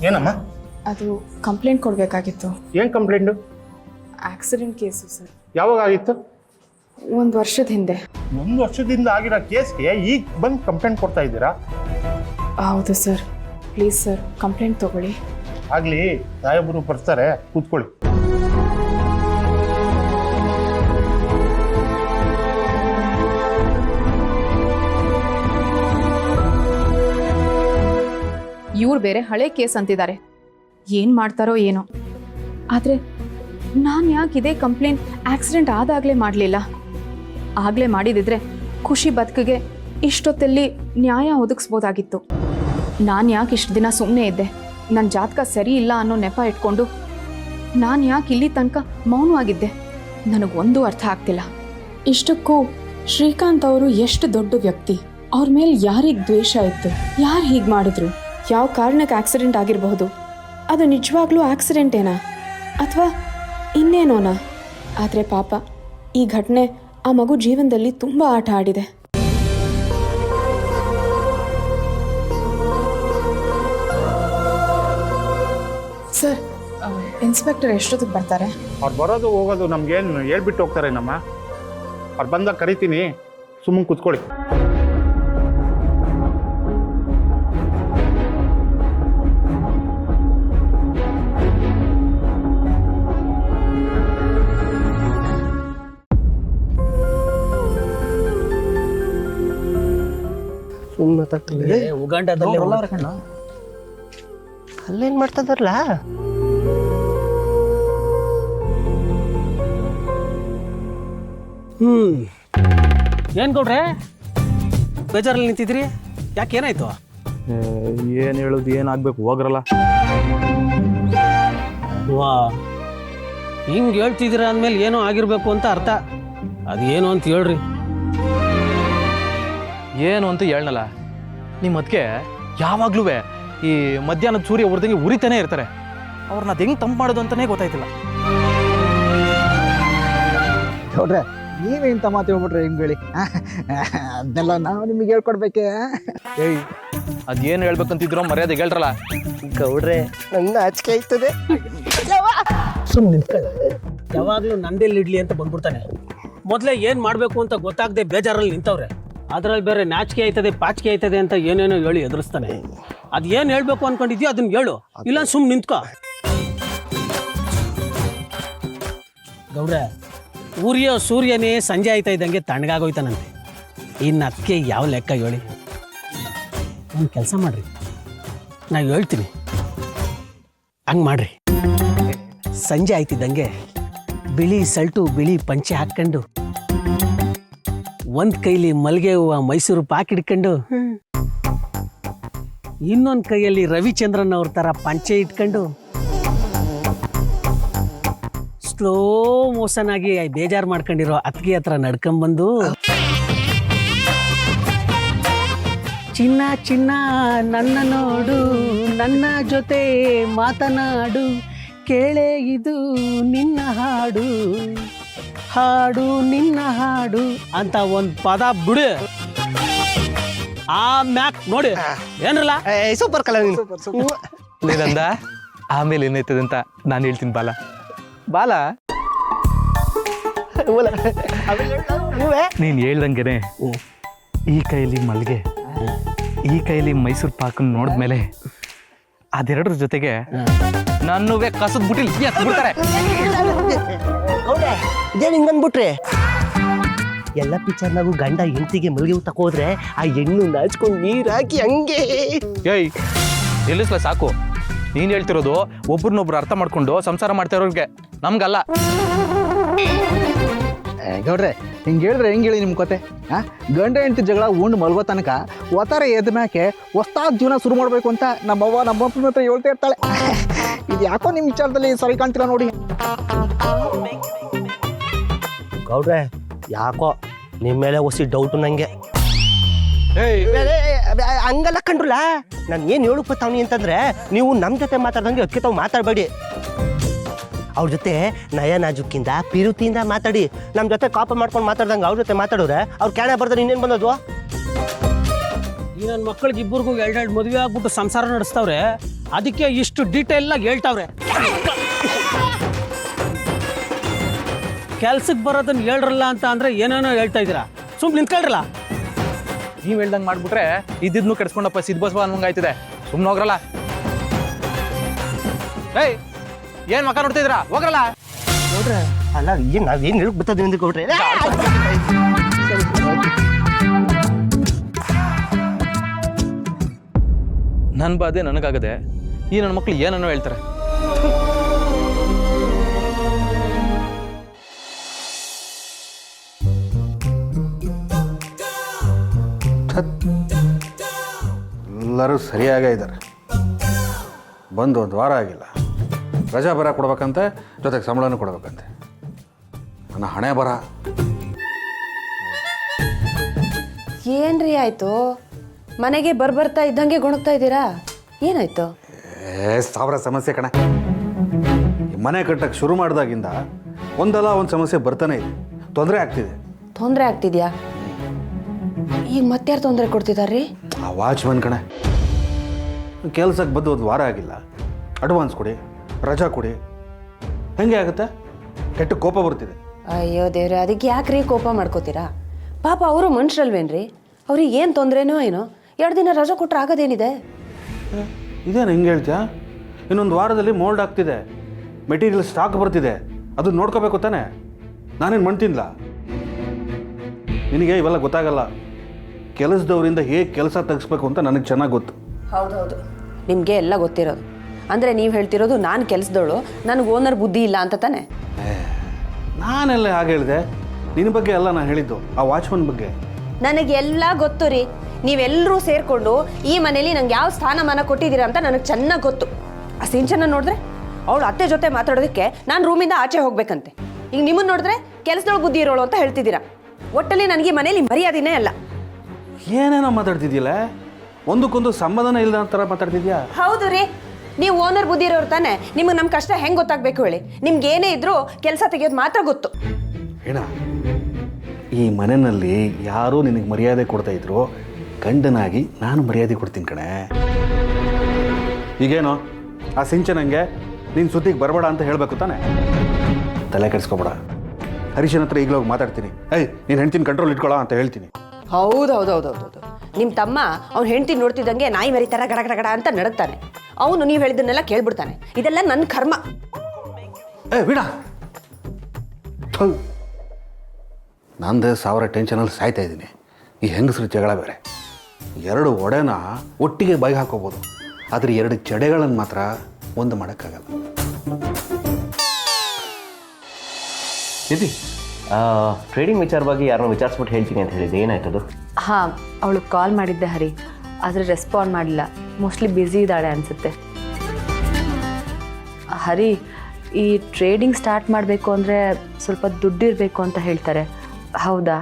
ಏನಮ್ಮ? ಅದು ಕಂಪ್ಲೇಂಟ್ ಕೊಡಬೇಕಾಗಿತ್ತು. ಏನು ಕಂಪ್ಲೇಂಟು? Accident case sir. ಯಾವಾಗ ಆಗಿತ್ತು? 1 ವರ್ಷದ ಹಿಂದೆ. 1 ವರ್ಷದಿಂದ ಆಗಿರೋ ಕೇಸ್ಗೆ ಈಗ ಬಂದು ಕಂಪ್ಲೇಂಟ್ ಕೊಡ್ತಾ ಇದ್ದೀರಾ? ಹೌದು ಸರ್. ಪ್ಲೀಸ್ ಸರ್ ಕಂಪ್ಲೇಂಟ್ ತಗೊಳ್ಳಿ. ಆಗಲಿ, ಸಾಹೇಬರು ಬರ್ತಾರೆ, ಕೂತ್ಕೊಳ್ಳಿ. ಇವ್ರು ಬೇರೆ ಹಳೆ ಕೇಸ್ ಅಂತಿದ್ದಾರೆ. ಏನು ಮಾಡ್ತಾರೋ ಏನೋ. ಆದರೆ ನಾನು ಯಾಕೆ ಇದೇ ಕಂಪ್ಲೇಂಟ್ ಆಕ್ಸಿಡೆಂಟ್ ಆದಾಗಲೇ ಮಾಡಲಿಲ್ಲ? ಆಗಲೇ ಮಾಡಿದಿದ್ರೆ ಖುಷಿ ಬದುಕಿಗೆ ಇಷ್ಟೊತ್ತಲ್ಲಿ ನ್ಯಾಯ ಒದಗಿಸ್ಬೋದಾಗಿತ್ತು. ನಾನು ಯಾಕೆ ಇಷ್ಟು ದಿನ ಸುಮ್ಮನೆ ಇದ್ದೆ? ನನ್ನ ಜಾತಕ ಸರಿ ಇಲ್ಲ ಅನ್ನೋ ನೆಪ ಇಟ್ಕೊಂಡು ನಾನು ಯಾಕೆ ಇಲ್ಲಿ ತನಕ ಮೌನವಾಗಿದ್ದೆ? ನನಗೊಂದು ಅರ್ಥ ಆಗ್ತಿಲ್ಲ. ಇಷ್ಟಕ್ಕೂ ಶ್ರೀಕಾಂತ್ ಅವರು ಎಷ್ಟು ದೊಡ್ಡ ವ್ಯಕ್ತಿ. ಅವ್ರ ಮೇಲೆ ಯಾರಿಗೆ ದ್ವೇಷ ಇತ್ತು? ಯಾರು ಹೀಗೆ ಮಾಡಿದ್ರು? ಯಾವ ಕಾರಣಕ್ಕೆ ಆಕ್ಸಿಡೆಂಟ್ ಆಗಿರಬಹುದು? ಅದು ನಿಜವಾಗ್ಲೂ ಆಕ್ಸಿಡೆಂಟೇನಾ ಅಥವಾ ಇನ್ನೇನೋನಾ? ಆದರೆ ಪಾಪ ಈ ಘಟನೆ ಆ ಮಗು ಜೀವನದಲ್ಲಿ ತುಂಬ ಆಟ ಆಡಿದೆ. ಸರ್, ಇನ್ಸ್ಪೆಕ್ಟರ್ ಎಷ್ಟೊತ್ತಿಗೆ ಬರ್ತಾರೆ? ಅವ್ರು ಬರೋದು ಹೋಗೋದು ನಮ್ಗೇನು ಹೇಳ್ಬಿಟ್ಟು ಹೋಗ್ತಾರೆ ನಮ್ಮ. ಅವ್ರು ಬಂದಾಗ ಕರಿತೀನಿ, ಸುಮ್ಮನೆ ಕೂತ್ಕೊಳ್ಳಿ. ಉಗಾಂಡದಲ್ಲಿ ಅಲ್ಲೇನ್ ಮಾಡ್ತದಾರಲ್ಲ? ಏನ್ ಗೌಡ್ರೆ ಬೇಜಾರಲ್ಲಿ ನಿಂತಿದ್ರಿ? ಯಾಕೆ ಏನಾಯ್ತು? ಏನು ಹೇಳೋದು, ಏನಾಗಬೇಕು ಹೋಗ್ರಲ್ಲ. ವಾ, ಹಿಂಗೆ ಹೇಳ್ತಿದ್ದೀರ ಅಂದಮೇಲೆ ಏನೋ ಆಗಿರ್ಬೇಕು ಅಂತ ಅರ್ಥ. ಅದೇನು ಅಂತ ಹೇಳ್ರಿ. ಏನು ಅಂತ ಹೇಳಲ್ಲ. ನಿಮ್ಮ ಅದಕ್ಕೆ ಯಾವಾಗ್ಲೂ ಈ ಮಧ್ಯಾಹ್ನದ ಸೂರ್ಯ ಉರ್ದಂಗೆ ಉರಿತಾನೆ ಇರ್ತಾರೆ. ಅವ್ರನ್ನ ಅದು ಹೆಂಗೆ ತಂಪು ಮಾಡೋದು ಅಂತಲೇ ಗೊತ್ತಾಯ್ತಿಲ್ಲ. ನೋಡ್ರೆ, ನೀವೇ ಇಂಥ ಮಾತು ಹೇಳ್ಬಿಟ್ರೆ ಹೆಂಗೆ ಹೇಳಿ? ಅದನ್ನೆಲ್ಲ ನಾವು ನಿಮಗೆ ಹೇಳ್ಕೊಡ್ಬೇಕೆ? ಏಯ್, ಅದೇನು ಹೇಳ್ಬೇಕಂತಿದ್ರೋ ಮರ್ಯಾದೆ ಹೇಳ್ರಲ್ಲ. ಗೌಡ್ರೆ, ನನ್ನ ಆಚಿಕೆ ಆಯ್ತದೆ. ಸುಮ್ಮನೆ ಯಾವಾಗಲೂ ನಂದೆಲ್ಲಿ ಇಡ್ಲಿ ಅಂತ ಬಂದ್ಬಿಡ್ತಾನೆ. ಮೊದಲೇ ಏನು ಮಾಡಬೇಕು ಅಂತ ಗೊತ್ತಾಗದೆ ಬೇಜಾರಲ್ಲಿ ನಿಂತವ್ರೆ. ಅದರಲ್ಲಿ ಬೇರೆ ನಾಚಿಕೆ ಆಯ್ತದೆ, ಪಾಚಿಕೆ ಆಯ್ತದೆ ಅಂತ ಏನೇನೋ ಹೇಳಿ ಎದುರಿಸ್ತಾನೆ. ಅದು ಏನು ಹೇಳ್ಬೇಕು ಅನ್ಕೊಂಡಿದ್ಯೋ ಅದನ್ನ ಹೇಳು, ಇಲ್ಲ ಸುಮ್ಮನೆ ನಿಂತ್ಕೋ. ಗೌಡ್ರೆ, ಉರಿಯೋ ಸೂರ್ಯನೇ ಸಂಜೆ ಆಯ್ತಾ ಇದ್ದಂಗೆ ತಣ್ಣಗಾಗೋಯ್ತಾನಂತೆ. ಇನ್ನು ಅದಕ್ಕೆ ಯಾವ ಲೆಕ್ಕ ಹೇಳಿ? ಒಂದು ಕೆಲಸ ಮಾಡ್ರಿ, ನಾ ಹೇಳ್ತೀನಿ, ಹಂಗೆ ಮಾಡ್ರಿ. ಸಂಜೆ ಆಯ್ತಿದ್ದಂಗೆ ಬಿಳಿ ಸಲ್ಟು ಬಿಳಿ ಪಂಚೆ ಹಾಕ್ಕೊಂಡು, ಒಂದು ಕೈಲಿ ಮಲ್ಲಿಗೆ ಹೂವು ಮೈಸೂರು ಪಾಕ್ ಹಿಡ್ಕೊಂಡು, ಇನ್ನೊಂದು ಕೈಯಲ್ಲಿ ರವಿಚಂದ್ರನ್ ಅವ್ರ ಥರ ಪಂಚೆ ಇಟ್ಕೊಂಡು ಸ್ಲೋ ಮೋಷನ್ ಆಗಿ ಬೇಜಾರು ಮಾಡ್ಕೊಂಡಿರೋ ಅತ್ತಿಗೆ ಹತ್ರ ನಡ್ಕೊಂಬಂದು, ಚಿನ್ನ ಚಿನ್ನ ನನ್ನ ನೋಡು, ನನ್ನ ಜೊತೆ ಮಾತನಾಡು, ಕೇಳೆ ಇದು ನಿನ್ನ ಹಾಡು, ಹಾಡು ನಿನ್ನ ಹಾಡು ಅಂತ ಒಂದು ಪದ ಬಿಡು. ಆ ಮ್ಯಾಕ್ ನೋಡಿ ಏನ್ರಲ್ಲ, ಸೂಪರ್ ಕಲರ್. ನೀನಂದ ಆಮೇಲೆ ಏನಾಯ್ತದೆ ಅಂತ ನಾನು ಹೇಳ್ತೀನಿ. ಬಾಲ ಬಾಲ, ನೀನು ಹೇಳ್ದಂಗೆನೆ ಈ ಕೈಯಲ್ಲಿ ಮಲ್ಗೆ, ಈ ಕೈಯಲ್ಲಿ ಮೈಸೂರು ಪಾಕನ್ನು ನೋಡಿದ್ಮೇಲೆ ಅದೆರಡರ ಜೊತೆಗೆ ನನ್ನುವೆ ಕಸದ ಬುಟ್ಟಿಲ್ ಬಿಡ್ತಾರೆ. ಇದೇನು ಹಿಂಗನ್ಬಿಟ್ರೆ? ಎಲ್ಲ ಪಿಕ್ಚರ್ನಾಗೂ ಗಂಡ ಹೆಂಡತಿಗೆ ಮಲ್ಗೆ ಹೂ ತಕೋದ್ರೆ ಆ ಹೆಣ್ಣು ನಾಚ್ಕೊಂಡು ನೀರು ಹಾಕಿ ಹಂಗೆ. ಏಯ್, ನಿಲ್ಲಿಸ್ಲ ಸಾಕು. ನೀನು ಹೇಳ್ತಿರೋದು ಒಬ್ರನ್ನೊಬ್ರು ಅರ್ಥ ಮಾಡ್ಕೊಂಡು ಸಂಸಾರ ಮಾಡ್ತಾ ಇರೋರಿಗೆ, ನಮ್ಗಲ್ಲ. ಗೌಡ್ರೆ, ಹಿಂಗೆ ಹೇಳಿದ್ರೆ ಹೆಂಗೆ ಹೇಳಿ ನಿಮ್ಮ ಕತೆ? ಗಂಡ ಹೆಂಡತಿ ಜಗಳ ಉಂಡು ಮಲ್ಗೋ ತನಕ ಒತ್ತಾರೆ ಎದ್ದ ಮ್ಯಾಕೆ ಹೊಸ್ತಾದ ಜೀವನ ಶುರು ಮಾಡಬೇಕು ಅಂತ ನಮ್ಮವ್ವ ನಮ್ಮಪ್ಪನ ಹತ್ರ ಹೇಳ್ತಾ ಇರ್ತಾಳೆ. ಇದು ಯಾಕೋ ನಿಮ್ಮ ವಿಚಾರದಲ್ಲಿ ಸರಿ ಕಾಣ್ತಿಲ್ಲ ನೋಡಿ. ಗೌಡ್ರೆ, ಯಾಕೋ ನಿಮ್ಮ ಮೇಲೆ ಹೊಸಿ ಡೌಟು ನನಗೆ. ಹಂಗಲ್ಲ ಕಂಡ್ರಲ್ಲ, ನಾನು ಏನು ಹೇಳಕ್ ಬತ್ತಾವನಿ ಅಂತಂದ್ರೆ, ನೀವು ನಮ್ಮ ಜೊತೆ ಮಾತಾಡ್ದಂಗೆ ಅದಕ್ಕೆ ತಾವು ಮಾತಾಡಬೇಡಿ. ಅವ್ರ ಜೊತೆ ನಯ ನಾಜುಕ್ಕಿಂದ ಪಿರುತಿಯಿಂದ ಮಾತಾಡಿ. ನಮ್ಮ ಜೊತೆ ಕಾಪ ಮಾಡ್ಕೊಂಡು ಮಾತಾಡ್ದಂಗೆ ಅವ್ರ ಜೊತೆ ಮಾತಾಡಿದ್ರೆ ಅವ್ರು ಕ್ಯಾಣ ಬರ್ತಾರೆ. ಇನ್ನೇನು ಬಂದದ್ವು? ಈ ನನ್ನ ಮಕ್ಕಳಿಗೆ ಇಬ್ಬರಿಗೂ ಎರಡೆರಡು ಮದುವೆ ಆಗ್ಬಿಟ್ಟು ಸಂಸಾರ ನಡೆಸ್ತವ್ರೆ. ಅದಕ್ಕೆ ಇಷ್ಟು ಡೀಟೇಲ್ ಆಗಿ ಹೇಳ್ತಾವ್ರೆ. ಕೆಲ್ಸಕ್ಕೆ ಬರೋದನ್ನ ಹೇಳ್ರಲ್ಲ ಅಂತ ಅಂದ್ರೆ ಏನೇನೋ ಹೇಳ್ತಾ ಇದ್ದೀರಾ, ಸುಮ್ಮನೆ ನಿಂತ್ಕೊಳ್ರಲ್ಲ. ನೀವು ಹೇಳ್ದಂಗೆ ಮಾಡ್ಬಿಟ್ರೆ ಇದ್ದಿದ್ನು ಕೆಡ್ಸ್ಕೊಂಡಪ್ಪ ಸಿದ್ಬಸ್ವ ಅನ್ನಂಗಾಯ್ತದೆ. ಸುಮ್ಮನೆ ಹೋಗ್ರಲ್ಲ. ಏಯ್ ಏನು ಮಕ್ಕ ನೋಡ್ತಿದ್ದೀರಾ? ಹೋಗ್ರಲ್ಲ. ನೋಡ್ರೆ ಅಲ್ಲ ಏನು ನಾವೇನು ಹೇಳಕ್ ಬರ್ತದೆ ಅಂತ ಕೊಟ್ರೆ ನನ್ನ ಬಾಧೆ ನನಗಾಗದೆ ಈ ನನ್ನ ಮಕ್ಳು ಏನನ್ನೋ ಹೇಳ್ತಾರೆ. ಎಲ್ಲರೂ ಸರಿಯಾಗೇ ಇದ್ದಾರೆ. ಬಂದು ಒಂದು ವಾರ ಆಗಿಲ್ಲ, ರಜಾ ಬರ ಕೊಡ್ಬೇಕಂತೆ, ಜೊತೆಗೆ ಸಂಬಳನೂ ಕೊಡ್ಬೇಕಂತೆ. ನನ್ನ ಹಣೆ ಬರ. ಏನ್ರಿ ಆಯ್ತು? ಮನೆಗೆ ಬರ್ತಾ ಇದ್ದಂಗೆ ಗೊಣಗ್ತಾ ಇದ್ದೀರಾ? ಏನಾಯ್ತು? ಸಾವಿರ ಸಮಸ್ಯೆ ಕಣೆ. ಈ ಮನೆ ಕಟ್ಟಕ್ಕೆ ಶುರು ಮಾಡಿದಾಗಿಂದ ಒಂದಲ್ಲ ಒಂದು ಸಮಸ್ಯೆ ಬರ್ತಾನೆ ಇದೆ, ತೊಂದರೆ ಆಗ್ತಿದೆ. ತೊಂದರೆ ಆಗ್ತಿದ್ಯಾ? ಈಗ ಮತ್ತಾರು ತೊಂದರೆ ಕೊಡ್ತಿದಾರ್ರಿ? ಆ ವಾಚ್ಮನ್ ಕಣೆ, ಕೆಲಸಕ್ಕೆ ಬಂದು ಒಂದು ವಾರ ಆಗಿಲ್ಲ, ಅಡ್ವಾನ್ಸ್ ಕೊಡಿ, ರಜಾ ಕೊಡಿ. ಹೆಂಗೆ ಆಗುತ್ತೆ? ಕೆಟ್ಟ ಕೋಪ ಬರ್ತಿದೆ. ಅಯ್ಯೋ ದೇವ್ರೆ, ಅದಕ್ಕೆ ಯಾಕ್ರಿ ಕೋಪ ಮಾಡ್ಕೋತೀರಾ? ಪಾಪ ಅವರು ಮನುಷ್ಯರಲ್ವೇನ್ರಿ? ಅವ್ರಿಗೆ ಏನು ತೊಂದರೆನೋ ಏನೋ, 2 ದಿನ ರಜಾ ಕೊಟ್ಟರೆ ಆಗೋದೇನಿದೆ? ಇದೇನು ಹೆಂಗೆ ಹೇಳ್ತೀಯಾ? ಇನ್ನೊಂದು ವಾರದಲ್ಲಿ ಮೋಲ್ಡ್ ಆಗ್ತಿದೆ, ಮೆಟೀರಿಯಲ್ ಸ್ಟಾಕ್ ಬರ್ತಿದೆ, ಅದು ನೋಡ್ಕೋಬೇಕು ತಾನೆ. ನಾನೇನು ಮಾಡ್ತೀನಿಲ್ಲ? ನಿನಗೆ ಇವೆಲ್ಲ ಗೊತ್ತಾಗಲ್ಲ. ಕೆಲಸದವರಿಂದ ಹೇಗೆ ಕೆಲಸ ತೆಗಿಸ್ಬೇಕು ಅಂತ ನನಗೆ ಚೆನ್ನಾಗಿ ಗೊತ್ತು. ಹೌದೌದು, ನಿಮಗೆ ಎಲ್ಲ ಗೊತ್ತಿರೋದು. ಅಂದರೆ ನೀವು ಹೇಳ್ತಿರೋದು ನಾನು ಕೆಲಸದವಳು, ನನಗೆ ಓನರ್ ಬುದ್ಧಿ ಇಲ್ಲ ಅಂತ ತಾನೆ? ನಾನೆಲ್ಲ ಹಾಗೆ ಹೇಳಿದೆ? ನಿನ್ನ ಬಗ್ಗೆ ಎಲ್ಲ ನಾನು ಹೇಳಿದ್ದು, ಆ ವಾಚ್ಮನ್ ಬಗ್ಗೆ. ನನಗೆಲ್ಲ ಗೊತ್ತು ರೀ. ನೀವೆಲ್ಲರೂ ಸೇರಿಕೊಂಡು ಈ ಮನೇಲಿ ನಂಗೆ ಯಾವ ಸ್ಥಾನಮಾನ ಕೊಟ್ಟಿದ್ದೀರಾ ಅಂತ ನನಗೆ ಚೆನ್ನಾಗಿ ಗೊತ್ತು. ಆ ಸಿಂಚನ ನೋಡಿದ್ರೆ ಅವಳು ಅತ್ತೆ ಜೊತೆ ಮಾತಾಡೋದಕ್ಕೆ ನಾನು ರೂಮಿಂದ ಆಚೆ ಹೋಗ್ಬೇಕಂತೆ. ಈಗ ನಿಮ್ಮನ್ನು ನೋಡಿದ್ರೆ ಕೆಲಸದೊಳಗೆ ಬುದ್ಧಿ ಇರೋಳು ಅಂತ ಹೇಳ್ತಿದ್ದೀರಾ. ಒಟ್ಟಲ್ಲಿ ನನಗೆ ಮನೇಲಿ ಮರ್ಯಾದಿನೇ ಅಲ್ಲ. ಏನೇನೋ ಮಾತಾಡ್ತಿದ್ದಿಲ್ಲ, ಒಂದಕ್ಕೊಂದು ಸಂಬಂಧನೇ ಇಲ್ಲದ ಥರ ಮಾತಾಡ್ತಿದ್ಯಾ? ಹೌದು ರೀ, ನೀವು ಓನರ್ ಬುದ್ಧಿ ಇರೋರು ತಾನೆ. ನಿಮಗೆ ನಮ್ಮ ಕಷ್ಟ ಹೆಂಗೆ ಗೊತ್ತಾಗಬೇಕು ಹೇಳಿ? ನಿಮ್ಗೆ ಏನೇ ಇದ್ರೂ ಕೆಲಸ ತೆಗೆಯೋದು ಮಾತ್ರ ಗೊತ್ತು. ಏನ ಈ ಮನೆಯಲ್ಲಿ ಯಾರೂ ನಿನಗೆ ಮರ್ಯಾದೆ ಕೊಡ್ತಾ ಇದ್ರು, ಗಂಡನಾಗಿ ನಾನು ಮರ್ಯಾದೆ ಕೊಡ್ತೀನಿ ಕಣೆ. ಈಗೇನೋ ಆ ಸಿಂಚನಂಗೆ ನೀನು ಸುದ್ದಿಗೆ ಬರಬೇಡ ಅಂತ ಹೇಳಬೇಕು ತಾನೆ. ತಲೆ ಕೆಡಿಸ್ಕೊಬೇಡ. ಹರೀಶನ ಹತ್ರ ಈಗಲೂ ಹೋಗಿ ಮಾತಾಡ್ತೀನಿ. ನೀನು ಹೆಂಡ್ತಿನ ಕಂಟ್ರೋಲ್ ಇಟ್ಕೊಳ್ಳೋ ಅಂತ ಹೇಳ್ತೀನಿ. ಹೌದೌದೌದೌದೌದು, ನಿಮ್ಮ ತಮ್ಮ ಅವ್ನು ಹೆಂಡ್ತಿ ನೋಡ್ತಿದ್ದಂಗೆ ನಾಯಿ ಮರಿತಾರ ಗಡ ಗಡ ಗಡ ಅಂತ ನಡಕ್ತಾನೆ. ಅವನು ನೀವು ಹೇಳಿದ್ದನ್ನೆಲ್ಲ ಕೇಳ್ಬಿಡ್ತಾನೆ. ಇದೆಲ್ಲ ನನ್ನ ಕರ್ಮ. ಬಿಡ, ನಂದು 1000 ಟೆನ್ಷನಲ್ಲಿ ಸಾಯ್ತಾ ಇದ್ದೀನಿ. ಈ ಹೆಂಗಸ್ರ ಜಗಳ ಬೇರೆ. 2 ಒಡೆನ ಒಟ್ಟಿಗೆ ಬಾಯಿಗೆ ಹಾಕೋಬೋದು, ಆದರೆ 2 ಜಡೆಗಳನ್ನು ಮಾತ್ರ ಒಂದು ಮಾಡೋಕ್ಕಾಗಲ್ಲ. ನಿಧಿ, ಟ್ರೇಡಿಂಗ್ ವಿಚಾರವಾಗಿ ಯಾರನ್ನೋ ವಿಚಾರಿಸ್ಬಿಟ್ಟು ಹೇಳ್ತೀನಿ ಅಂತ ಹೇಳಿದ್ದೆ, ಏನಾಯ್ತದು? ಹಾಂ, ಅವಳು ಕಾಲ್ ಮಾಡಿದ್ದೆ ಹರಿ, ಆದರೆ ರೆಸ್ಪಾಂಡ್ ಮಾಡಿಲ್ಲ. ಮೋಸ್ಟ್ಲಿ ಬ್ಯುಸಿ ಇದ್ದಾಳೆ ಅನಿಸುತ್ತೆ. ಹರಿ, ಈ ಟ್ರೇಡಿಂಗ್ ಸ್ಟಾರ್ಟ್ ಮಾಡಬೇಕು ಅಂದರೆ ಸ್ವಲ್ಪ ದುಡ್ಡಿರಬೇಕು ಅಂತ ಹೇಳ್ತಾರೆ, ಹೌದಾ?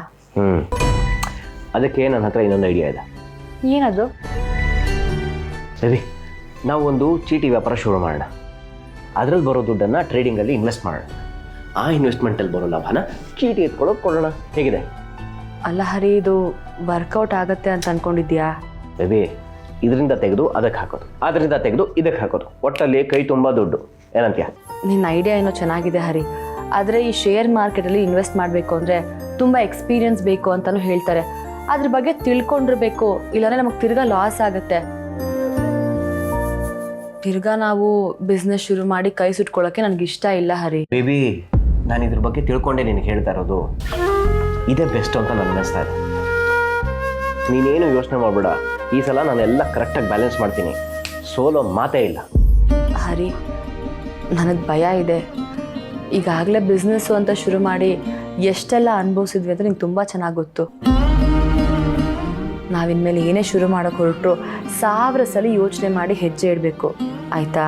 ಅದಕ್ಕೆ ನನ್ನ ಹತ್ರ ಇನ್ನೊಂದು ಐಡಿಯಾ ಇದೆ. ಏನದು? ಸರಿ, ನಾವು ಒಂದು ಚೀಟಿ ವ್ಯಾಪಾರ ಶುರು ಮಾಡೋಣ. ಅದರಲ್ಲಿ ಬರೋ ದುಡ್ಡನ್ನು ಟ್ರೇಡಿಂಗಲ್ಲಿ ಇನ್ವೆಸ್ಟ್ ಮಾಡೋಣ. ಆ ಇನ್ವೆಸ್ಟ್ಮೆಂಟಲ್ಲಿ ಬರೋ ಲಾಭನ ಚೀಟಿ ಎತ್ಕೊಳ್ಳೋದು ಕೊಡೋಣ. ಹೇಗಿದೆ? ಅಲ್ಲ ಹರಿ, ಇದು ವರ್ಕೌಟ್ ಆಗುತ್ತೆ ಅಂತ ಅಂದ್ಕೊಂಡಿದ್ಯಾ? ಬೇಬಿ, ಇದರಿಂದ ತೆಗೆದು ಅದಕ್ಕೆ ಹಾಕೋದು, ಅದರಿಂದ ತೆಗೆದು ಇದಕ್ಕೆ ಹಾಕೋದು, ಒಟ್ಟಲ್ಲಿ ಕೈ ತುಂಬ ದುಡ್ಡು. ಏನಂತೀಯ? ನಿನ್ನ ಐಡಿಯಾ ಏನೋ ಚೆನ್ನಾಗಿದೆ ಹರಿ, ಆದರೆ ಈ ಶೇರ್ ಮಾರ್ಕೆಟಲ್ಲಿ ಇನ್ವೆಸ್ಟ್ ಮಾಡಬೇಕು ಅಂದರೆ ತುಂಬ ಎಕ್ಸ್ಪೀರಿಯನ್ಸ್ ಬೇಕು ಅಂತಲೂ ಹೇಳ್ತಾರೆ. ಅದ್ರ ಬಗ್ಗೆ ತಿಳ್ಕೊಂಡಿರ್ಬೇಕು, ಇಲ್ಲಾಂದರೆ ನಮಗೆ ತಿರ್ಗಾ ಲಾಸ್ ಆಗುತ್ತೆ. ತಿರ್ಗಾ ನಾವು ಬಿಸ್ನೆಸ್ ಶುರು ಮಾಡಿ ಕೈ ಸುಟ್ಕೊಳ್ಳೋಕ್ಕೆ ನನಗೆ ಇಷ್ಟ ಇಲ್ಲ ಹರಿ. ಬೇಬಿ, ನಾನು ಇದ್ರ ಬಗ್ಗೆ ತಿಳ್ಕೊಂಡೆ ನಿನಗೆ ಹೇಳ್ತಾ ಇರೋದು. ಇದೇ ಬೆಸ್ಟ್ ಅಂತ ನನಗೆ ಅನ್ನಿಸ್ತಾ ಇದೆ. ನೀನೇನು ಯೋಚನೆ ಮಾಡಬೇಡ, ಈ ಸಲ ನಾನೆಲ್ಲ ಕರೆಕ್ಟಾಗಿ ಬ್ಯಾಲೆನ್ಸ್ ಮಾಡ್ತೀನಿ. ಸೋಲೋ ಮಾತೇ ಇಲ್ಲ. ಹರಿ, ನನಗೆ ಭಯ ಇದೆ. ಈಗಾಗಲೇ ಬಿಸ್ನೆಸ್ಸು ಅಂತ ಶುರು ಮಾಡಿ ಎಷ್ಟೆಲ್ಲ ಅನುಭವಿಸಿದ್ವಿ ಅಂತ ನಿಂಗೆ ತುಂಬ ಚೆನ್ನಾಗಿ ಗೊತ್ತು. ನಾವಿನ್ಮೇಲೆ ಏನೇ ಶುರು ಮಾಡೋಕ್ಕೆ ಹೊರಟರು 1000 ಸಲ ಯೋಚನೆ ಮಾಡಿ ಹೆಜ್ಜೆ ಇಡಬೇಕು, ಆಯಿತಾ?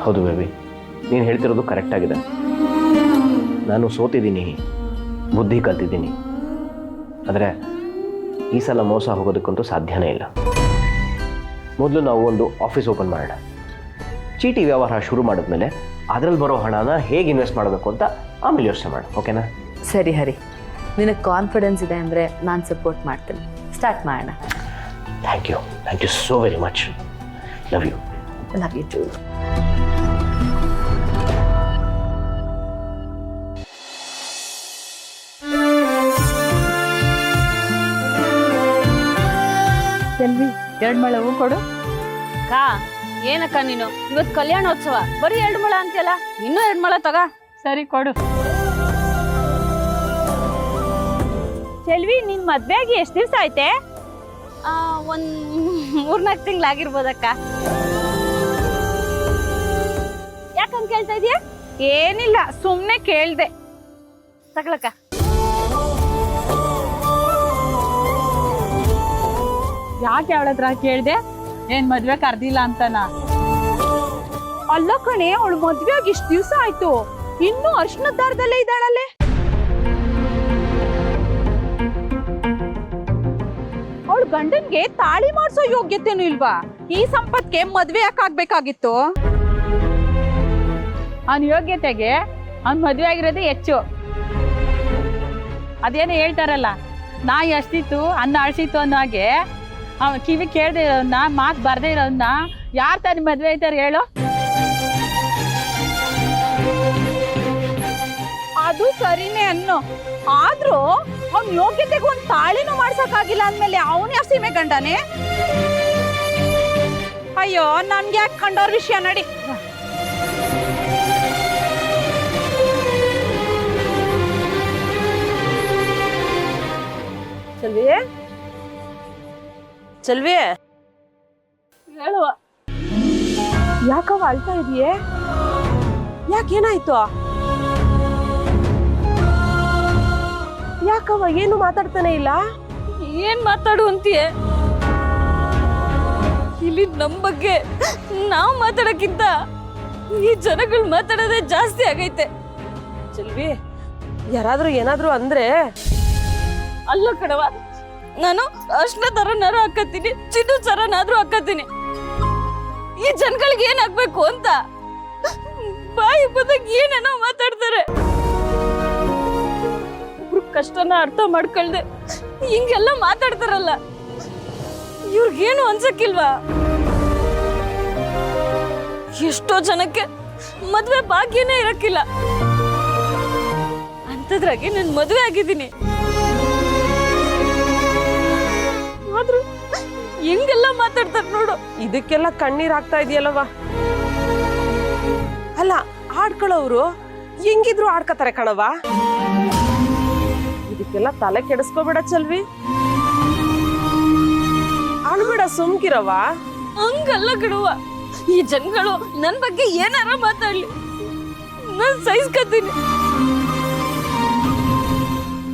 ಹೌದು ಬೇಬಿ, ನೀನು ಹೇಳ್ತಿರೋದು ಕರೆಕ್ಟಾಗಿದೆ. ನಾನು ಸೋತಿದ್ದೀನಿ, ಬುದ್ಧಿ ಕಲ್ತಿದ್ದೀನಿ. ಆದರೆ ಈ ಸಲ ಮೋಸ ಹೋಗೋದಕ್ಕಂತೂ ಸಾಧ್ಯನೇ ಇಲ್ಲ. ಮೊದಲು ನಾವು ಒಂದು ಆಫೀಸ್ ಓಪನ್ ಮಾಡೋಣ. ಚೀಟಿ ವ್ಯವಹಾರ ಶುರು ಮಾಡಿದ್ಮೇಲೆ ಅದರಲ್ಲಿ ಬರೋ ಹಣನ ಹೇಗೆ ಇನ್ವೆಸ್ಟ್ ಮಾಡಬೇಕು ಅಂತ ಆಮೇಲೆ ಯೋಚನೆ ಮಾಡು, ಓಕೆನಾ? ಸರಿ ಹರಿ, ನಿನಗೆ ಕಾನ್ಫಿಡೆನ್ಸ್ ಇದೆ ಅಂದರೆ ನಾನು ಸಪೋರ್ಟ್ ಮಾಡ್ತೀನಿ. ಸ್ಟಾರ್ಟ್ ಮಾಡೋಣ. Thank you so very much. Love you. Love you too. ಚೆಲ್ವಿ 2 ಮೊಳ ಹೂ ಕೊಡು. ಕಾ ಏನಕ್ಕ ನೀನು ಇವತ್ತು ಕಲ್ಯಾಣೋತ್ಸವ ಬರೀ 2 ಮೊಳ ಅಂತೀಯಲ್ಲ, ಇನ್ನೂ 2 ಮೊಳ ತಗ. ಸರಿ ಕೊಡು. ಚೆಲ್ವಿ ನಿನ್ ಮದ್ವೆಗೆ ಎಷ್ಟು ದಿವಸ ಆಯ್ತೆ? ಒಂದ್ 3-4 ತಿಂಗಳಾಗಿರ್ಬೋದಕ್ಕ. ಯಾಕಂತ ಕೇಳ್ತಾ ಇದೀಯ? ಏನಿಲ್ಲ, ಸುಮ್ನೆ ಕೇಳ್ದೆ. ತಗೊಳಕ್ಕ. ಯಾಕೆ ಅವಳ ಹತ್ರ ಕೇಳ್ದೆ? ಏನ್ ಮದ್ವೆ ಕರ್ದಿಲ್ಲ ಅಂತನಾ? ಅಲ್ಲ ಕಣೆ, ಅವಳು ಮದ್ವೆ ಆಗಿ ಇಷ್ಟು ದಿವಸ ಆಯ್ತು, ಇನ್ನೂ ಅರ್ಶಿನ ದಾರದಲ್ಲೇ ಇದ್ದಾಳಲ್ಲೇ. ಅವಳು ಗಂಡನ್ಗೆ ತಾಳಿ ಮಾಡಿಸೋ ಯೋಗ್ಯತೆನೂ ಇಲ್ವಾ? ಈ ಸಂಪತ್ಗೆ ಮದ್ವೆ ಯಾಕಾಗ್ಬೇಕಾಗಿತ್ತು? ಅವನ ಯೋಗ್ಯತೆಗೆ ಅವ್ನ್ ಮದ್ವೆ ಆಗಿರೋದೇ ಹೆಚ್ಚು. ಅದೇನೋ ಹೇಳ್ತಾರಲ್ಲ, ನಾಯಿ ಅಷ್ಟಿತ್ತು ಅನ್ನ ಅಳ್ಸಿತ್ತು ಅನ್ನೋ ಹಾಗೆ ಅವನ್ ಕಿವಿ ಕೇಳದೆ ಇರೋನ್ನ, ಮಾತು ಬರ್ದೇ ಇರೋನ್ನ ಯಾರು ತಾನೇ ಮದ್ವೆ ಆಯ್ತಾರೆ ಹೇಳು? ಅದು ಸರಿನೇ ಅನ್ನೋ, ಆದ್ರೂ ಅವ್ನ ಯೋಗ್ಯತೆಗೆ ಒಂದ್ ತಾಳಿನೂ ಮಾಡ್ಸಕ್ಕಾಗಿಲ್ಲ ಅಂದ್ಮೇಲೆ ಅವನ್ ಯಾವ ಸೀಮೆ ಗಂಡನೇ? ಅಯ್ಯೋ, ನನ್ಗೆ ಯಾಕೆ ಕಂಡವ್ರ ವಿಷಯ ನಡಿ. ಚೆಲ್ವಿ, ಚೆಲ್ವಿ, ಹೇಳುವ. ಯಾಕವ ಅಳ್ತಾ ಇದೀಯೇ? ಯಾಕೇನಾಯ್ತು? ಯಾಕವ ಏನು ಮಾತಾಡ್ತಾನೆ ಇಲ್ಲ? ಏನ್ ಮಾತಾಡು ಅಂತೀಯ? ಇಲ್ಲಿ ನಮ್ ಬಗ್ಗೆ ನಾವ್ ಮಾತಾಡಕ್ಕಿಂತ ಈ ಜನಗಳು ಮಾತಾಡೋದೇ ಜಾಸ್ತಿ ಆಗೈತೆ. ಚೆಲ್ವಿ, ಯಾರಾದ್ರೂ ಏನಾದ್ರೂ ಅಂದ್ರೆ? ಅಲ್ಲ ಕಣವ, ನಾನು ಅರ್ಶಿನ ದಾರನಾರು ಹಾಕತ್ತೀನಿ, ಚಿನ್ನು ಸರನಾದ್ರೂ ಹಾಕತ್ತೀನಿ. ಈ ಜನಗಳಿಗೆ ಏನಾಗ್ಬೇಕು ಅಂತ ಬಾಯಿ ಬಂದಾಗ ಏನೇನೋ ಮಾತಾಡ್ತಾರೆ. ಒಬ್ರು ಕಷ್ಟನ ಅರ್ಥ ಮಾಡ್ಕೊಳ್ದೆ ಹಿಂಗೆಲ್ಲ ಮಾತಾಡ್ತಾರಲ್ಲ, ಇವ್ರಿಗೇನು ಅನ್ಸಕ್ಕಿಲ್ವಾ? ಎಷ್ಟೋ ಜನಕ್ಕೆ ಮದ್ವೆ ಭಾಗ್ಯನೇ ಇರಕ್ಕಿಲ್ಲ, ಅಂತದ್ರಾಗೆ ನಾನು ಮದ್ವೆ ಆಗಿದ್ದೀನಿ. ಆದ್ರೂ ಹೆಂಗೆಲ್ಲ ಮಾತಾಡ್ತಾರೆ ನೋಡು. ಇದಕ್ಕೆಲ್ಲ ಕಣ್ಣೀರ್ ಆಗ್ತಾ ಇದೆಯಲ್ಲವ? ಅಲ್ಲ, ಆಡ್ಕೊಳ್ಳೋರು ಹೆಂಗಿದ್ರು ಆಡ್ಕತಾರೆ ಕಣವ. ಇದಕ್ಕೆಲ್ಲ ತಲೆ ಕೆಡಿಸ್ಕೋಬೇಡ ಚೆಲ್ವಿ, ಅಳ್ಬೇಡ, ಸುಮ್ಕಿರವ. ಹಂಗಲ್ಲ ಕಣವ, ಈ ಜನಗಳು ನನ್ ಬಗ್ಗೆ ಏನಾರ ಮಾತಾಡ್ಲಿ ನಾನ್ ಸಹಿಸ್ಕೊತೀನಿ.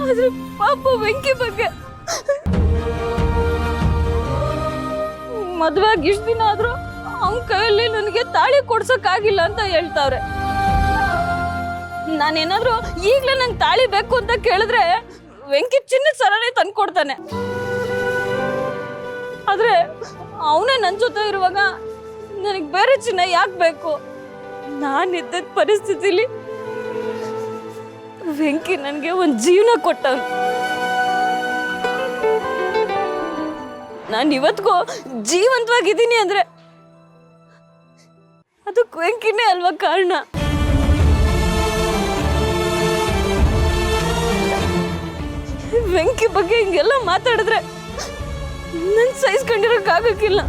ಆದ್ರೆ ಪಾಪ ವೆಂಕಿ ಬಗ್ಗೆ ಮದ್ವೆ ಆಗಿ ಇಷ್ಟ ದಿನ ಆದ್ರೂ ಅವನ ಕೈಯಲ್ಲಿ ನನಗೆ ತಾಳಿ ಕೊಡ್ಸಕ್ ಆಗಿಲ್ಲ ಅಂತ ಹೇಳ್ತಾವ್ರೆ. ನಾನೇನಾದ್ರೂ ಈಗ್ಲೇ ನಂಗೆ ತಾಳಿ ಬೇಕು ಅಂತ ಕೇಳಿದ್ರೆ ವೆಂಕಿ ಚಿನ್ನದ ಸರನೇ ತಂದ್ಕೊಡ್ತಾನೆ. ಆದ್ರೆ ಅವನೇ ನನ್ ಜೊತೆ ಇರುವಾಗ ನನಗ್ ಬೇರೆ ಚಿನ್ನ ಯಾಕೆ ಬೇಕು? ನಾನಿದ್ದ ಪರಿಸ್ಥಿತಿಲಿ ವೆಂಕಿ ನನ್ಗೆ ಒಂದ್ ಜೀವನ ಕೊಟ್ಟವನು. ನಾನು ಇವತ್ಗೂ ಜೀವಂತವಾಗಿದ್ದೀನಿ ಅಂದ್ರೆ ಅದಕ್ಕೆ ವೆಂಕಿನೇ ಅಲ್ವಾ ಕಾರಣ? ವೆಂಕಿ ಬಗ್ಗೆ ಹಿಂಗೆಲ್ಲ ಮಾತಾಡಿದ್ರೆ ನನ್ ಸಹಿಸ್ಕೊಂಡಿರಕ್ಕಾಗಕ್ಕಿಲ್ಲ.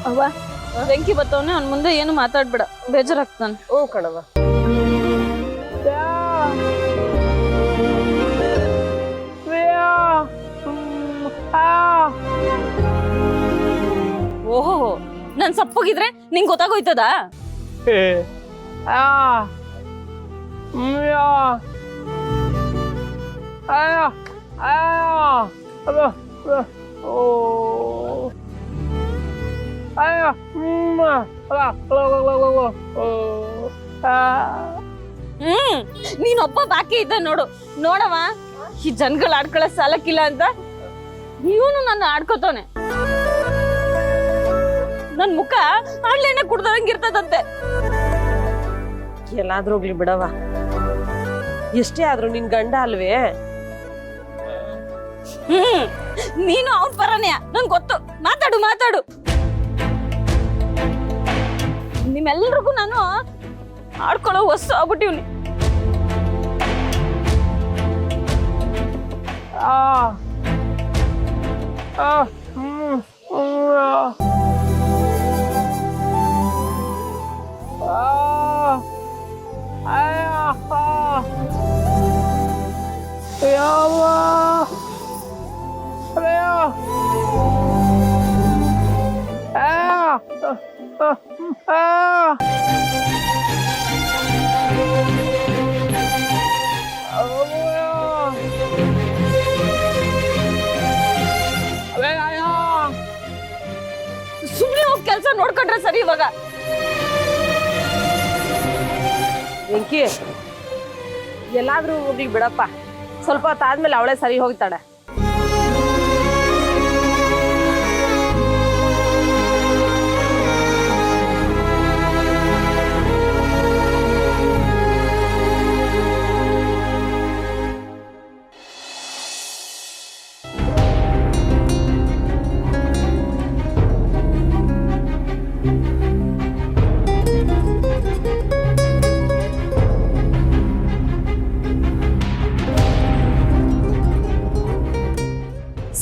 ಅವ್ವ, ವೆಂಕಿ ಬತ್ತವನೆ, ಅವ್ನ ಮುಂದೆ ಏನು ಮಾತಾಡ್ಬೇಡ, ಬೇಜಾರಾಗ್ತಾನೆ. ಓ ಕಣವ. ಓಹೋ, ನಾನ್ ಸಪ್ಪಗಿದ್ರೆ ನಿಂಗೆ ಗೊತ್ತಾಗೋಯ್ತದ? ನೀನೊಬ್ಬ ಬಾಕಿ ಇದ್ದ ನೋಡು. ನೋಡವ, ಈ ಜನಗಳು ಆಡ್ಕೊಳ್ಳೋ ಸಾಲಕ್ಕಿಲ್ಲ ಅಂತ ಇವನು ನನ್ನ ಆಡ್ಕೋತವನೆ. ನನ್ ಮುಖ ಆಡ್ಲೇನೆ ಕುಡ್ದಂಗಿರ್ತದಂತೆ. ಎಲ್ಲಾದ್ರೂ ಹೋಗ್ಲಿ ಬಿಡವ, ಎಷ್ಟೇ ಆದ್ರೂ ನಿನ್ ಗಂಡ ಅಲ್ವೇ? ನೀನು ಅವ್ನ ಪರನೇ, ನಂಗೆ ಗೊತ್ತು. ಮಾತಾಡು ಮಾತಾಡು. ನಿಮ್ಮೆಲ್ರಿಗೂ ನಾನು ಆಡ್ಕೊಳ್ಳೋ ವಸ್ತು ಆಗ್ಬಿಟ್ಟಿವ್ನಿ. ಸುಮ್ಮನೆ ಹೋಗಿ ಕೆಲಸ ನೋಡ್ಕೊಂಡ್ರೆ ಸರಿ. ಇವಾಗ ವೆಂಕಿ, ಎಲ್ಲಾದ್ರೂ ಹೋಗ್ಲಿ ಬಿಡಪ್ಪ. ಸ್ವಲ್ಪ ಹೊತ್ತಾದ್ಮೇಲೆ ಅವಳೇ ಸರಿ ಹೋಗ್ತಾಳೆ.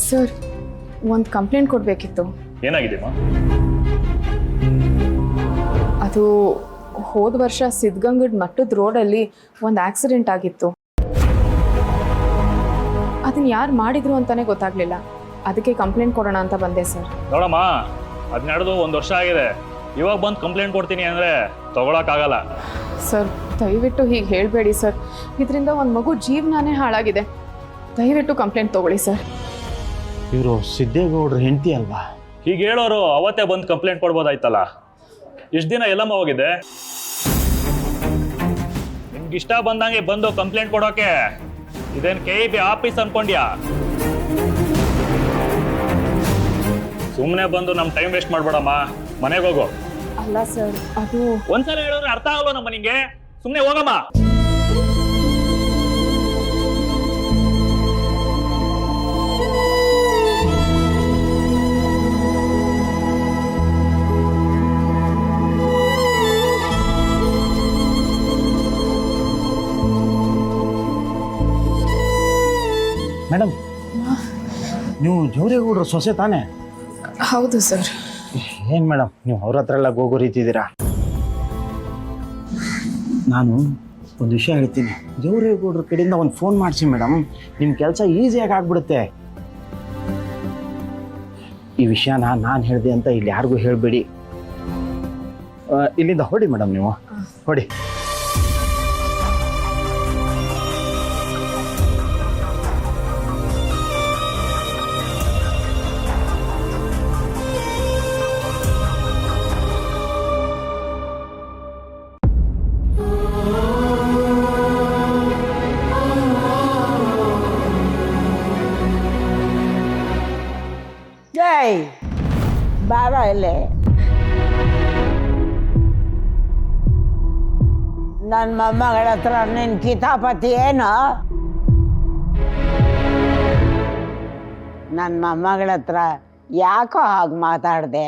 ಸರ್, ಒಂದು ಕಂಪ್ಲೇಂಟ್ ಕೊಡಬೇಕಿತ್ತು. ಏನಾಗಿದೆಮ್ಮ? ಅದು ಹೋದ ವರ್ಷ ಸಿದ್ಧಗಂಗಡ್ ಮಟ್ಟದ ರೋಡಲ್ಲಿ ಒಂದು ಆಕ್ಸಿಡೆಂಟ್ ಆಗಿತ್ತು. ಅದನ್ನ ಯಾರು ಮಾಡಿದ್ರು ಅಂತಾನೆ ಗೊತ್ತಾಗ್ಲಿಲ್ಲ. ಅದಕ್ಕೆ ಕಂಪ್ಲೇಂಟ್ ಕೊಡೋಣ ಅಂತ ಬಂದೆ ಸರ್. ನೋಡಮ್ಮ, ಅದು ನಡೆದು 1 ವರ್ಷ ಆಗಿದೆ. ಇವಾಗ ಬಂದು ಕಂಪ್ಲೇಂಟ್ ಕೊಡ್ತೀನಿ ಅಂದರೆ ತಗೊಳಕ್ಕಾಗಲ್ಲ. ಸರ್, ದಯವಿಟ್ಟು ಹೀಗೆ ಹೇಳಬೇಡಿ ಸರ್. ಇದರಿಂದ ಒಂದು ಮಗು ಜೀವನಾನೇ ಹಾಳಾಗಿದೆ. ದಯವಿಟ್ಟು ಕಂಪ್ಲೇಂಟ್ ತಗೊಳ್ಳಿ ಸರ್. ಇವರು ಸಿದ್ದೇಗೌಡ್ರ ಹೆಂಡತಿ ಅಲ್ವಾ? ಹೀಗೆ ಹೇಳೋರು ಅವತ್ತೇ ಬಂದು ಕಂಪ್ಲೇಂಟ್ ಕೊಡ್ಬೋದಾಯ್ತಲ್ಲ. ಇಷ್ಟು ದಿನ ಎಲ್ಲಮ್ಮ ಹೋಗಿದೆ? ನಿಮ್ಗೆ ಇಷ್ಟ ಬಂದಂಗೆ ಬಂದು ಕಂಪ್ಲೇಂಟ್ ಕೊಡೋಕೆ ಇದೇನು KEB ಆಫೀಸ್ ಅನ್ಕೊಂಡ್ಯಾ? ಸುಮ್ಮನೆ ಬಂದು ನಮ್ಮ ಟೈಮ್ ವೇಸ್ಟ್ ಮಾಡ್ಬೇಡಮ್ಮ, ಮನೆಗೆ ಹೋಗು. ಅಲ್ಲ ಸರ್, ಅದು ಒಂದ್ಸಲ ಹೇಳಿದ್ರೆ ಅರ್ಥ ಆಗಲ್ಲ ನಮ್ಮ ನಿಂಗೆ. ಸುಮ್ಮನೆ ಹೋಗಮ್ಮ. ಮೇಡಮ್, ನೀವು ಜೋರೇಗೌಡ್ರ ಸೊಸೆ ತಾನೇ? ಹೌದು ಸರ್. ಏನು ಮೇಡಮ್, ನೀವು ಅವ್ರ ಹತ್ರ ಎಲ್ಲ ಗೋಗೋರಿತಿದ್ದೀರಾ? ನಾನು ಒಂದು ವಿಷಯ ಹೇಳ್ತೀನಿ. ಜೋರೇಗೌಡ್ರ ಕಡೆಯಿಂದ ಒಂದು ಫೋನ್ ಮಾಡಿಸಿ ಮೇಡಮ್, ನಿಮ್ಮ ಕೆಲಸ ಈಸಿಯಾಗಿ ಆಗ್ಬಿಡುತ್ತೆ. ಈ ವಿಷಯನ ನಾನು ಹೇಳಿದೆ ಅಂತ ಇಲ್ಲಿ ಯಾರಿಗೂ ಹೇಳಬೇಡಿ. ಇಲ್ಲಿಂದ ಹೊಡಿ ಮೇಡಮ್, ನೀವು ಹೊಡಿ. ಬಾರ ಇಲ್ಲಿ. ನನ್ನ ಮೊಮ್ಮಗಳ ಹತ್ರ ನಿನ್ ಕಿತಾಪತಿ ಏನು? ನನ್ನ ಮೊಮ್ಮಗಳ ಹತ್ರ ಯಾಕೋ ಹಾಗೆ ಮಾತಾಡ್ದೆ?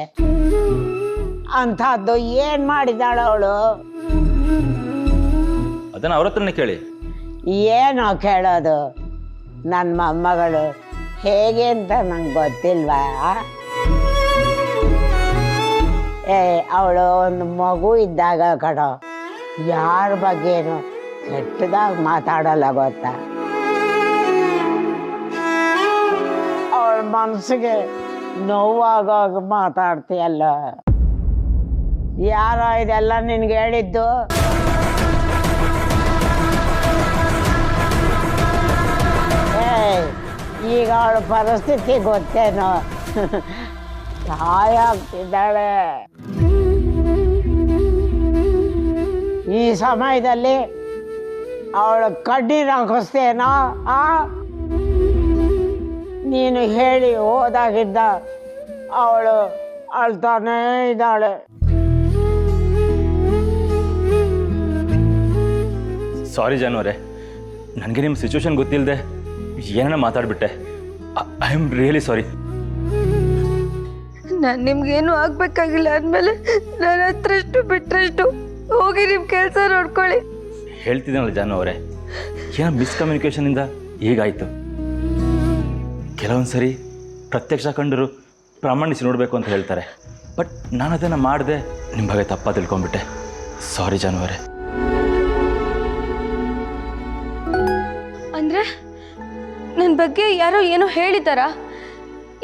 ಅಂಥದ್ದು ಏನ್ ಮಾಡಿದಾಳ ಅವಳು? ಅದನ್ನ ಅವ್ರ ಹತ್ರನೇ ಕೇಳಿ. ಏನೋ ಕೇಳೋದು? ನನ್ನ ಮೊಮ್ಮಗಳು ಹೇಗೆ ಅಂತ ನಂಗೆ ಗೊತ್ತಿಲ್ವಾ? ಅವಳು ಒಂದು ಮಗು ಇದ್ದಾಗ ಕಣೋ, ಯಾರ ಬಗ್ಗೆನು ಕೆಟ್ಟದಾಗಿ ಮಾತಾಡಲ್ಲ ಗೊತ್ತಾ? ಅವಳ ಮನಸ್ಸಿಗೆ ನೋವಾಗೋಗ ಮಾತಾಡ್ತೀಯಲ್ಲ. ಯಾರೋ ಇದೆಲ್ಲ ನಿನ್ಗೆ ಹೇಳಿದ್ದು? ಈಗ ಅವಳ ಪರಿಸ್ಥಿತಿ ಗೊತ್ತೇನೋ? ಸಹಾಯ ಆಗ್ತಿದ್ದಾಳೆ. ಈ ಸಮಯದಲ್ಲಿ ಅವಳು ಕಣ್ಣೀರು ಹಾಕಿಸ್ತೇನೋ? ನೀನು ಹೇಳಿ ಹೋದಾಗಿದ್ದ ಅವಳು ಅಳ್ತಾನೇ ಇದ್ದಾಳೆ. ಸಾರಿ ಜಾನುವರೇ, ನನಗೆ ನಿಮ್ಮ ಸಿಚುವೇಶನ್ ಗೊತ್ತಿಲ್ಲದೆ ಏನೇನೋ ಮಾತಾಡ್ಬಿಟ್ಟೆ. I am really sorry. ನಾನು ನಿಮ್ಗೇನು ಆಗ್ಬೇಕಾಗಿಲ್ಲ ಅಂದಮೇಲೆ ನನ್ನ ಹತ್ರಷ್ಟು ಬಿಟ್ಟರಷ್ಟು ಹೋಗಿ ನಿಮ್ಮ ಕೆಲಸ ನೋಡ್ಕೊಳ್ಳಿ. ಹೇಳ್ತಿದ್ದೀನಲ್ಲ ಜಾನು ಅವರೇ, ಏನೋ ಮಿಸ್ಕಮ್ಯುನಿಕೇಷನಿಂದ ಹೀಗಾಯಿತು. ಕೆಲವೊಂದು ಸರಿ ಪ್ರತ್ಯಕ್ಷ ಕಂಡರು ಪ್ರಾಮಾಣಿಸಿ ನೋಡಬೇಕು ಅಂತ ಹೇಳ್ತಾರೆ. ಬಟ್ ನಾನು ಅದನ್ನು ಮಾಡಿದೆ, ನಿಮ್ಮ ಬಗ್ಗೆ ತಪ್ಪ ತಿಳ್ಕೊಂಬಿಟ್ಟೆ. ಸಾರಿ ಜಾನು ಅವರೇ. ಅಂದರೆ ನನ್ನ ಬಗ್ಗೆ ಯಾರೋ ಏನೋ ಹೇಳಿದಾರಾ?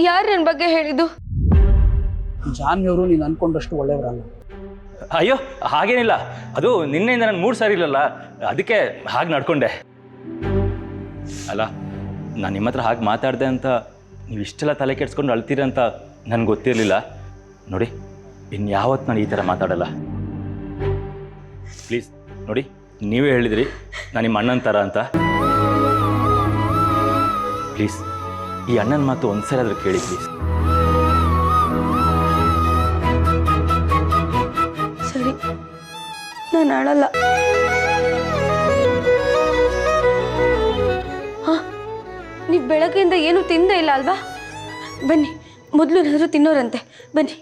ಯಾರು ನನ್ನ ಬಗ್ಗೆ ಹೇಳಿದ್ದು? ಜಾನ್ವಿಯವರು ನೀನು ಅನ್ಕೊಂಡಷ್ಟು ಒಳ್ಳೆಯವರಲ್ಲ. ಅಯ್ಯೋ ಹಾಗೇನಿಲ್ಲ, ಅದು ನಿನ್ನೆಯಿಂದ ನನ್ನ ಮೂಡ್ ಸರಿ ಇರಲಿಲ್ಲ, ಅದಕ್ಕೆ ಹಾಗೆ ನಡ್ಕೊಂಡೆ. ಅಲ್ಲ, ನಾನು ನಿಮ್ಮ ಹತ್ರ ಹಾಗೆ ಮಾತಾಡಿದೆ ಅಂತ ನೀವು ಇಷ್ಟೆಲ್ಲ ತಲೆ ಕೆಡ್ಸ್ಕೊಂಡು ಅಳ್ತೀರಿ ಅಂತ ನನಗೆ ಗೊತ್ತಿರಲಿಲ್ಲ. ನೋಡಿ, ಇನ್ಯಾವತ್ತು ನಾನು ಈ ಥರ ಮಾತಾಡಲ್ಲ. ಪ್ಲೀಸ್ ನೋಡಿ, ನೀವೇ ಹೇಳಿದ್ರಿ ನಾನು ನಿಮ್ಮ ಅಣ್ಣನ ಥರ ಅಂತ. ಪ್ಲೀಸ್ ಈ ಅಣ್ಣನ ಮಾತು ಒಂದ್ಸರಿ ಆದರೂ ಕೇಳಿ ಪ್ಲೀಸ್. ಸರಿ, ನಾನು ಅಳಲ್ಲ. ಹಾಂ, ನೀವು ಬೆಳಗ್ಗೆಯಿಂದ ಏನೂ ತಿಂದೇ ಇಲ್ಲ ಅಲ್ವಾ? ಬನ್ನಿ, ಮೊದಲು ಏನಾದರೂ ತಿನ್ನೋರಂತೆ, ಬನ್ನಿ.